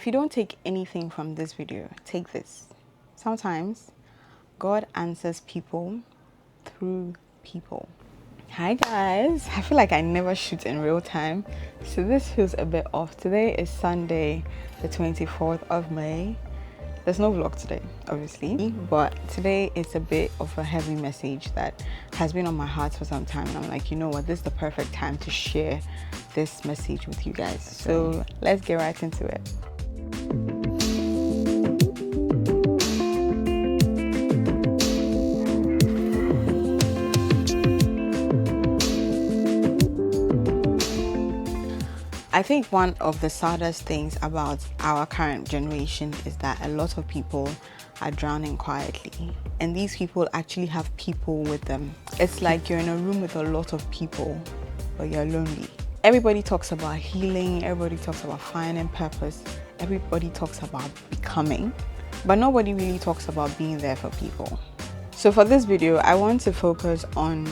If you don't take anything from this video, take this. Sometimes God answers people through people. Hi guys, I feel like I never shoot in real time, so this feels a bit off. Today is Sunday, the 24th of May. There's no vlog today, obviously, but today is a bit of a heavy message that has been on my heart for some time, and I'm like, you know what, this is the perfect time to share this message with you guys. So let's get right into it. I think one of the saddest things about our current generation is that a lot of people are drowning quietly, and these people actually have people with them. It's like you're in a room with a lot of people, but you're lonely. Everybody talks about healing, everybody talks about finding purpose, everybody talks about becoming, but nobody really talks about being there for people. So for this video, I want to focus on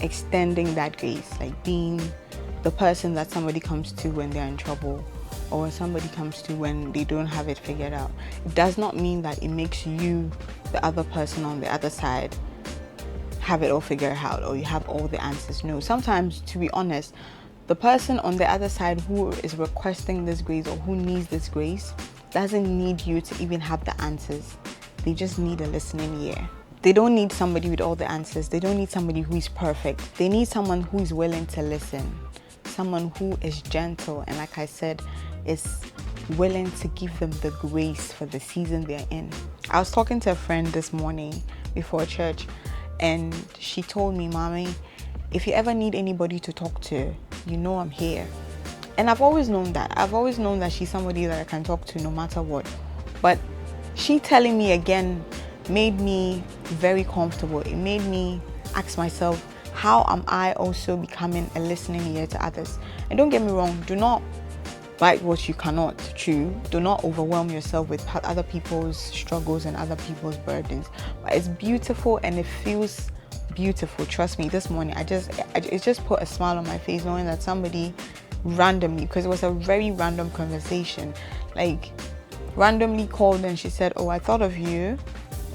extending that grace, like being the person that somebody comes to when they're in trouble, or when somebody comes to when they don't have it figured out. It does not mean that it makes you, the other person on the other side, have it all figured out or you have all the answers. No, sometimes, to be honest, the person on the other side who is requesting this grace or who needs this grace doesn't need you to even have the answers. They just need a listening ear. They don't need somebody with all the answers. They don't need somebody who is perfect. They need someone who is willing to listen. Someone who is gentle and, like I said, is willing to give them the grace for the season they're in. I was talking to a friend this morning before church, and she told me, "Mommy, if you ever need anybody to talk to, you know I'm here." And I've always known that. I've always known that she's somebody that I can talk to no matter what. But she telling me again made me very comfortable. It made me ask myself, how am I also becoming a listening ear to others? And don't get me wrong, do not bite what you cannot chew. Do not overwhelm yourself with other people's struggles and other people's burdens. But it's beautiful and it feels beautiful. Trust me, this morning it just put a smile on my face knowing that somebody randomly, because it was a very random conversation, like randomly called and she said, "Oh, I thought of you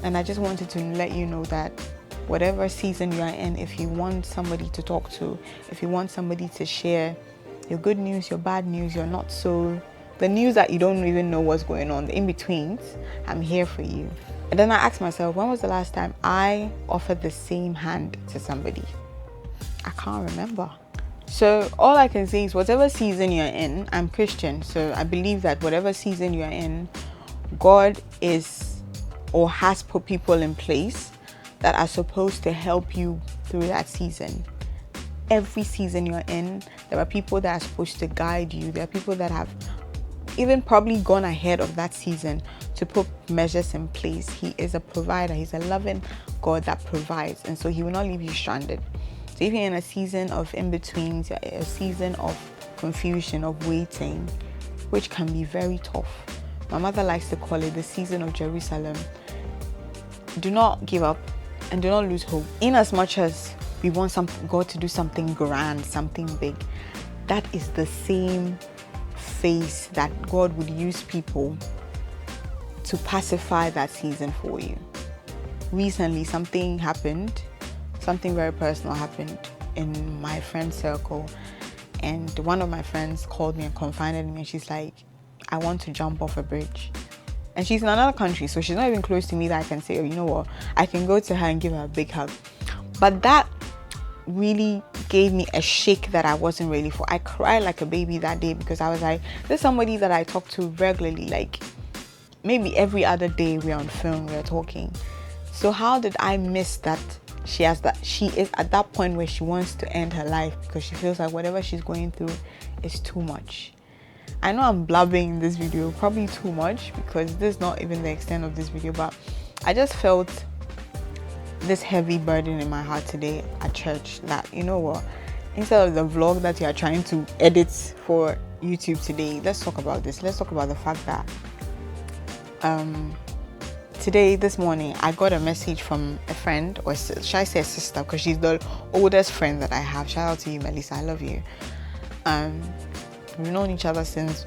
and I just wanted to let you know that whatever season you are in, if you want somebody to talk to, if you want somebody to share your good news, your bad news, your not so, the news that you don't even know what's going on, the in-betweens, I'm here for you." And then I asked myself, when was the last time I offered the same hand to somebody? I can't remember. So all I can say is whatever season you're in, I'm Christian, so I believe that whatever season you're in, God is or has put people in place that are supposed to help you through that season. Every season you're in, there are people that are supposed to guide you. There are people that have even probably gone ahead of that season to put measures in place. He is a provider. He's a loving God that provides, and so he will not leave you stranded. So if you're in a season of in-betweens, a season of confusion, of waiting, which can be very tough. My mother likes to call it the season of Jerusalem. Do not give up. And do not lose hope. In as much as we want God to do something grand, something big, that is the same phase that God would use people to pacify that season for you. Recently, something happened, something very personal happened in my friend circle, and one of my friends called me and confided in me, and she's like, "I want to jump off a bridge." And she's in another country, so she's not even close to me that I can say, "Oh, you know what, I can go to her and give her a big hug." But that really gave me a shake that I wasn't ready for. I cried like a baby that day because I was like, this is somebody that I talk to regularly, like maybe every other day we're on phone, we're talking. So how did I miss that she is at that point where she wants to end her life because she feels like whatever she's going through is too much? I know I'm blabbing in this video, probably too much, because this is not even the extent of this video, but I just felt this heavy burden in my heart today at church that, you know what, instead of the vlog that you are trying to edit for YouTube today, let's talk about this. Let's talk about the fact that this morning, I got a message from a friend, or should I say a sister, because she's the oldest friend that I have. Shout out to you, Melissa, I love you. We've known each other since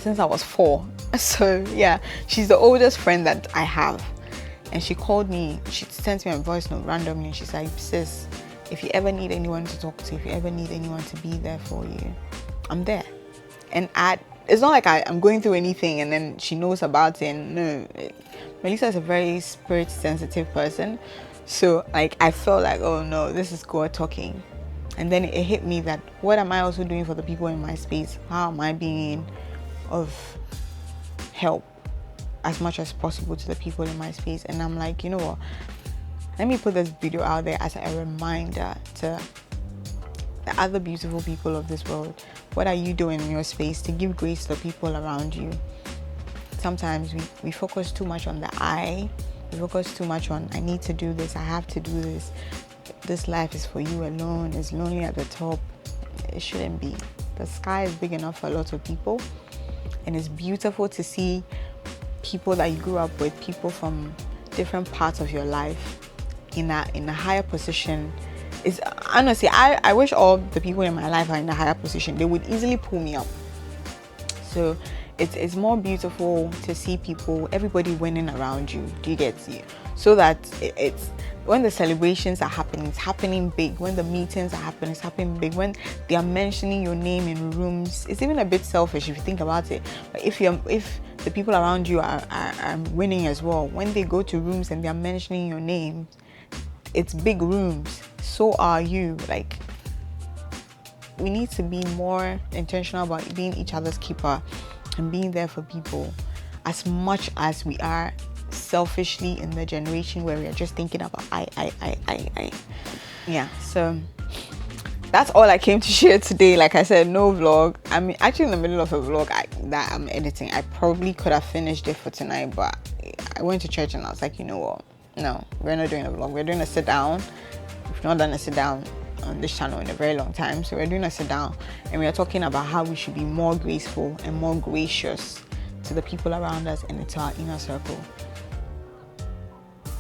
since I was 4. So yeah, she's the oldest friend that I have. And she called me, she sent me a voice note randomly, and she's like, sis, if you ever need anyone to talk to, if you ever need anyone to be there for you, I'm there. And it's not like I'm going through anything and then she knows about it. And no, Melissa is a very spirit sensitive person. So like I felt like, oh no, this is God talking. And then it hit me that what am I also doing for the people in my space? How am I being of help as much as possible to the people in my space? And I'm like, you know what, let me put this video out there as a reminder to the other beautiful people of this world. What are you doing in your space to give grace to the people around you? Sometimes we focus too much on the I. We focus too much on, I need to do this, I have to do this. This life is for you alone. It's lonely at the top. It shouldn't be. The sky is big enough for a lot of people. And it's beautiful to see people that you grew up with, people from different parts of your life in a higher position. Is honestly, I wish all the people in my life are in a higher position. They would easily pull me up. So it's more beautiful to see people, everybody winning around you. Do you get you? So that it's when the celebrations are happening, it's happening big. When the meetings are happening, it's happening big. When they are mentioning your name in rooms, it's even a bit selfish if you think about it. But if the people around you are winning as well, when they go to rooms and they are mentioning your name, it's big rooms. So are you. Like, we need to be more intentional about being each other's keeper and being there for people as much as we are selfishly in the generation where we are just thinking about I. Yeah, so that's all I came to share today. Like I said, no vlog. I'm actually in the middle of a vlog that I'm editing. I probably could have finished it for tonight, but I went to church and I was like, you know what? No, we're not doing a vlog. We're doing a sit down. We've not done a sit down on this channel in a very long time. So we're doing a sit down and we are talking about how we should be more graceful and more gracious to the people around us and into our inner circle.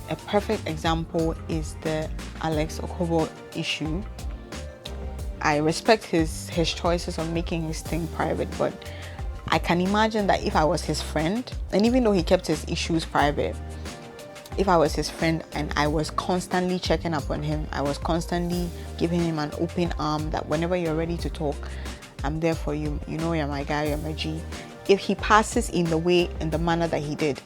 A perfect example is the Alex Okobo issue. I respect his choices of making his thing private, but I can imagine that if I was his friend, and even though he kept his issues private, if I was his friend and I was constantly checking up on him, I was constantly giving him an open arm that whenever you're ready to talk, I'm there for you. You know, you're my guy, you're my G. If he passes in the manner that he did,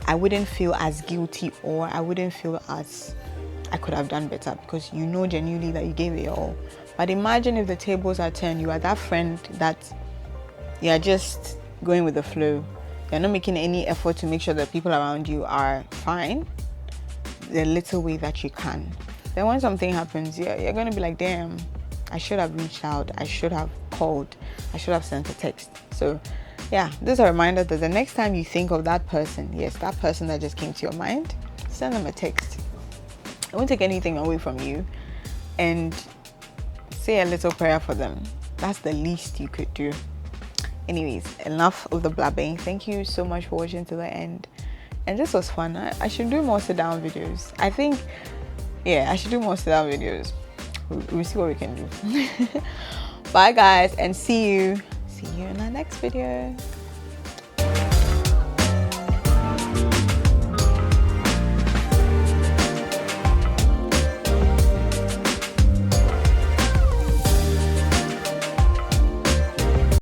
I wouldn't feel as guilty, or I wouldn't feel as I could have done better, because you know genuinely that you gave it all. But imagine if the tables are turned, you are that friend that you're just going with the flow. You're not making any effort to make sure that people around you are fine, the little way that you can. Then when something happens, you're going to be like, damn, I should have reached out, I should have called, I should have sent a text. So yeah, this is a reminder that the next time you think of that person, yes, that person that just came to your mind, send them a text. It won't take anything away from you, and say a little prayer for them. That's the least you could do. Anyways, enough of the blabbing. Thank you so much for watching to the end. And this was fun. I should do more sit down videos. I think, yeah, I should do more sit down videos. We'll see what we can do. Bye guys, and see you in our next video.